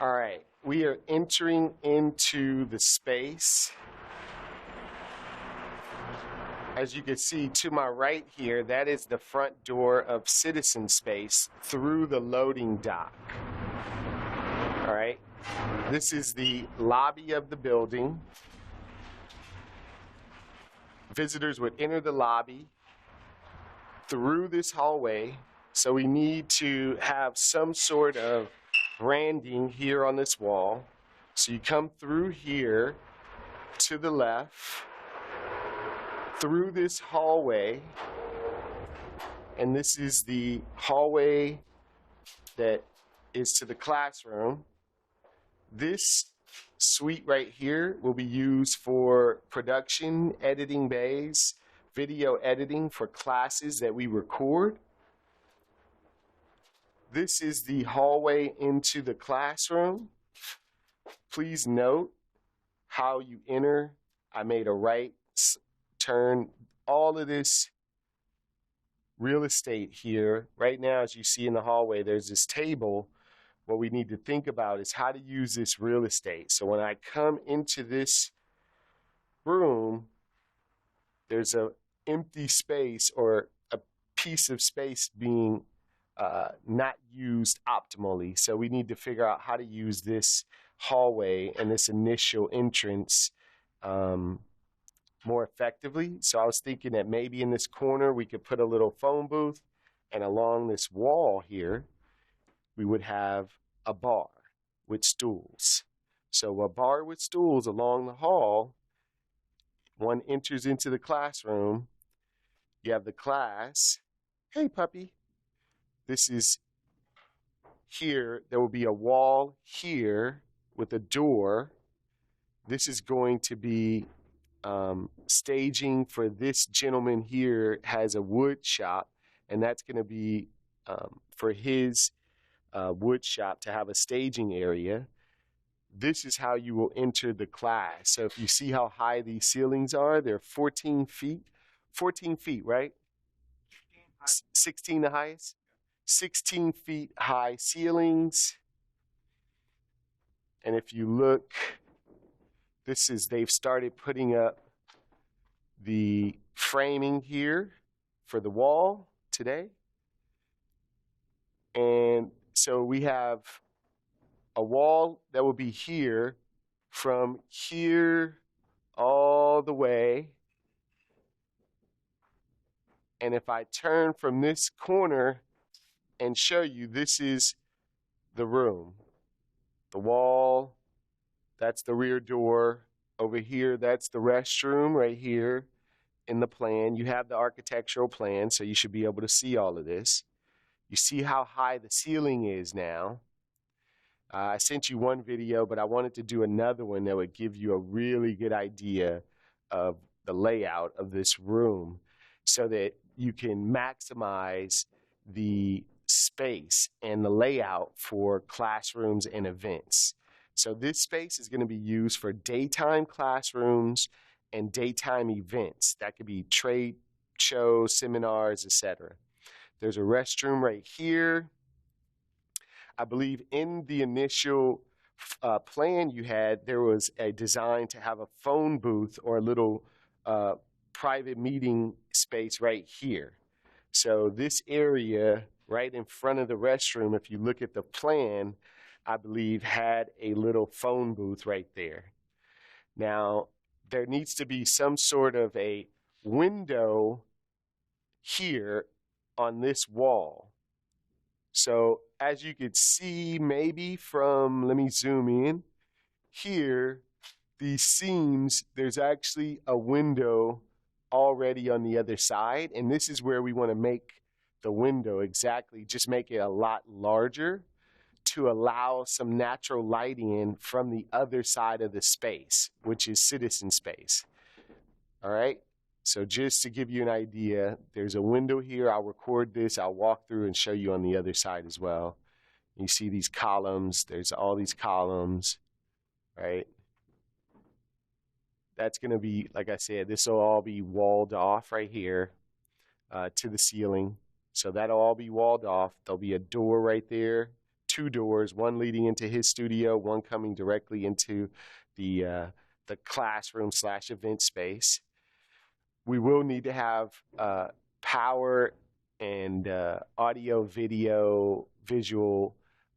All right, we are entering into the space. As you can see to my right here, that is the front door of Citizen Space through the loading dock. All right, this is the lobby of the building. Visitors would enter the lobby through this hallway, so we need to have some sort of branding here on this wall. So you come through here to the left, through this hallway, and this is the hallway that is to the classroom. This suite right here will be used for production, editing bays, video editing for classes that we record. This is the hallway into the classroom. Please note how you enter. I made a right turn. All of this real estate here, right now, as you see in the hallway, there's this table. What we need to think about is how to use this real estate. So when I come into this room, there's an empty space or a piece of space being not used optimally. So we need to figure out how to use this hallway and this initial entrance more effectively. So I was thinking that maybe in this corner we could put a little phone booth, and along this wall here we would have a bar with stools. So a bar with stools along the hall. One enters into the classroom. You have the class. Hey, puppy. This is here. There will be a wall here with a door. This is going to be staging for this gentleman here. Has a wood shop, and that's going to be for his wood shop to have a staging area. This is how you will enter the class. So if you see how high these ceilings are, they're 14 feet. 14 feet, right? 16 the highest? 16 feet high ceilings. And if you look, they've started putting up the framing here for the wall today. And so we have a wall that will be here from here all the way. And if I turn from this corner and show you, this is the room. The wall, that's the rear door. Over here, that's the restroom right here in the plan. You have the architectural plan, so you should be able to see all of this. You see how high the ceiling is now. I sent you one video, but I wanted to do another one that would give you a really good idea of the layout of this room so that you can maximize the space and the layout for classrooms and events. So this space is going to be used for daytime classrooms and daytime events. That could be trade shows, seminars, etc. There's a restroom right here. I believe in the initial plan you had, there was a design to have a phone booth or a little private meeting space right here. So this area right in front of the restroom, if you look at the plan, I believe had a little phone booth right there. Now, there needs to be some sort of a window here on this wall. So as you could see, maybe from, let me zoom in, here, these seams, there's actually a window already on the other side, and this is where we want to make the window exactly, just make it a lot larger to allow some natural light in from the other side of the space, which is citizen space. All right, so just to give you an idea, there's a window here. I'll record this, I'll walk through and show you on the other side as well. You see these columns, there's all these columns, right? That's going to be, like I said, this will all be walled off right here to the ceiling. So that'll all be walled off. There'll be a door right there two doors, one leading into his studio, one coming directly into the classroom / event space. We will need to have power and audio, video, visual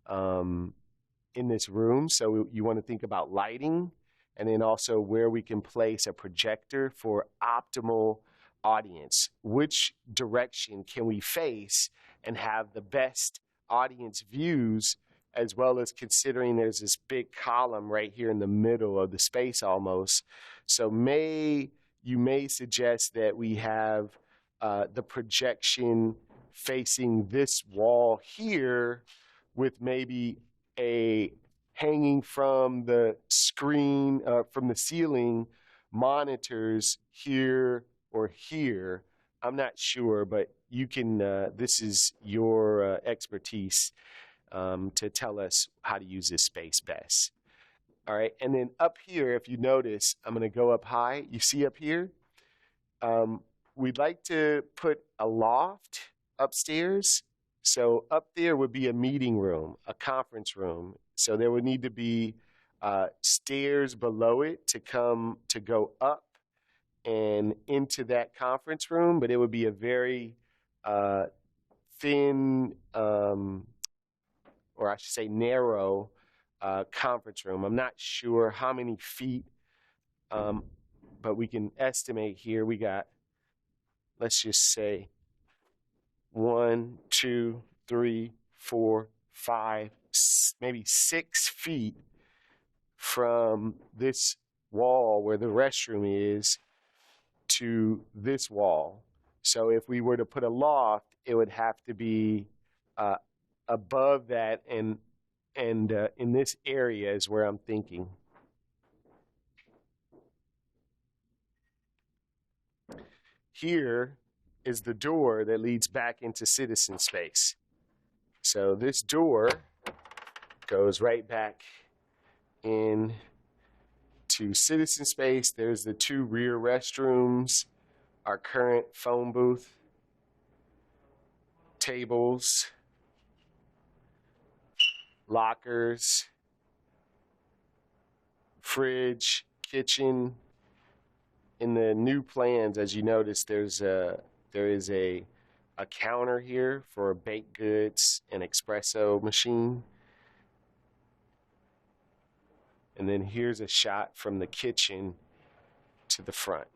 in this room. So you want to think about lighting, and then also where we can place a projector for optimal audience. Which direction can we face and have the best audience views, as well as considering there's this big column right here in the middle of the space almost. So you may suggest that we have the projection facing this wall here, with maybe a hanging from the screen, from the ceiling, monitors here or here. I'm not sure, but you can, this is your expertise to tell us how to use this space best. All right, and then up here, if you notice, I'm gonna go up high. You see up here? We'd like to put a loft upstairs. So up there would be a meeting room, a conference room. So there would need to be stairs below it to go up and into that conference room, but it would be a very thin, or I should say narrow conference room. I'm not sure how many feet, but we can estimate here. We got, let's just say, 1, 2, 3, 4, 5, maybe 6 feet from this wall where the restroom is to this wall. So if we were to put a loft, it would have to be above that, and in this area is where I'm thinking. Here is the door that leads back into citizen space. So this door goes right back in to citizen space. There's the 2 rear restrooms, our current phone booth, tables, lockers, fridge, kitchen. In the new plans, as you notice, there is a counter here for baked goods and espresso machine. And then here's a shot from the kitchen to the front.